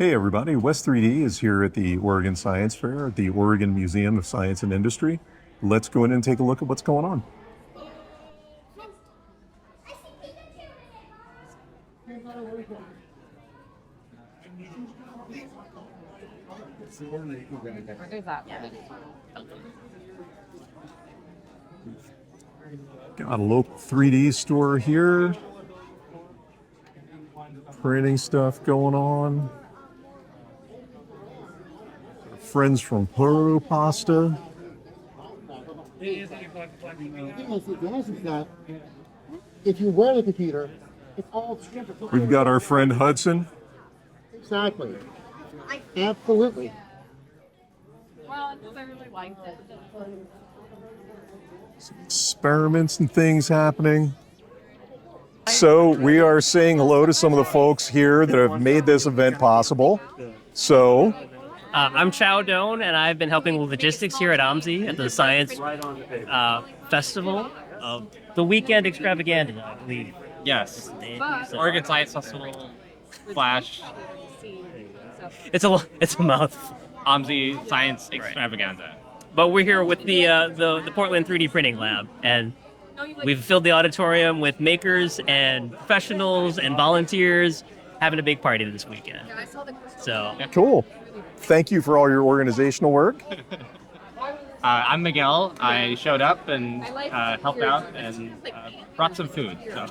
Hey everybody, West 3D is here at the Oregon Science Fair at the Oregon Museum of Science and Industry. Let's go in and take a look at what's going on. There's that. Got a local 3D store here. Printing stuff going on. Friends from Puro Pasta. If you wear the computer, it's all We've got our friend Hudson. exactly. Absolutely. Well, I really liked it. Experiments and things happening. So we are saying hello to some of the folks here that have made this event possible. So I'm Chow Doan, and I've been helping with logistics here at OMSI at the Science Festival of the Weekend Extravaganza, I believe. Yes. So Oregon Science Festival Flash it's a mouthful. OMSI Science Extravaganza. But we're here with the Portland 3D printing lab, and we've filled the auditorium with makers and professionals and volunteers having a big party this weekend. So cool. Thank you for all your organizational work. I'm Miguel. I showed up and helped out and brought some food. So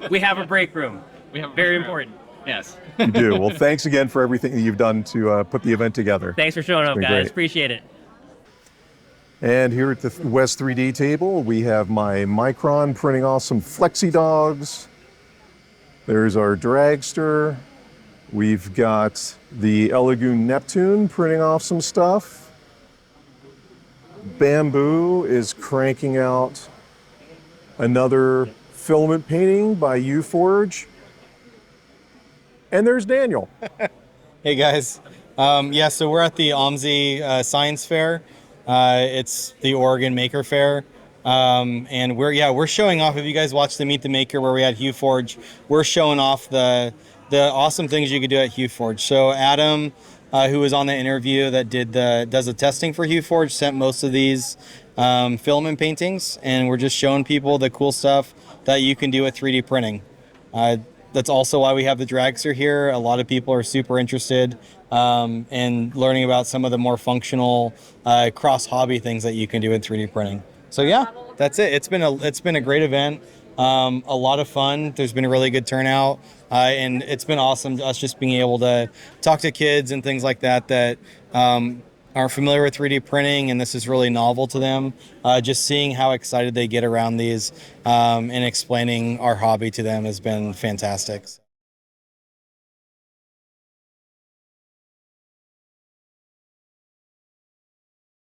we have a break room. we have Very important. Yes. You do. Well, thanks again for everything that you've done to put the event together. Thanks for showing up, been guys. great. Appreciate it. And here at the West 3D table, we have my Micron printing off some Flexi Dogs. There's our dragster. We've got the Elegoo Neptune printing off some stuff. Bamboo is cranking out another filament painting by UForge. And there's Daniel. Hey guys, so we're at the OMSI Science Fair. It's the Oregon Maker Fair, and we're showing off. If you guys watched the Meet the Maker where we had UForge, we're showing off the awesome things you could do at UForge. So Adam, who was on the interview that does the testing for UForge, sent most of these filament paintings, and we're just showing people the cool stuff that you can do with 3D printing. That's also why we have the dragster here. A lot of people are super interested in learning about some of the more functional cross-hobby things that you can do with 3D printing. So yeah, that's it. It's been a great event. A lot of fun. There's been a really good turnout, and it's been awesome us just being able to talk to kids and things like that aren't familiar with 3D printing, and this is really novel to them. Just seeing how excited they get around these and explaining our hobby to them has been fantastic.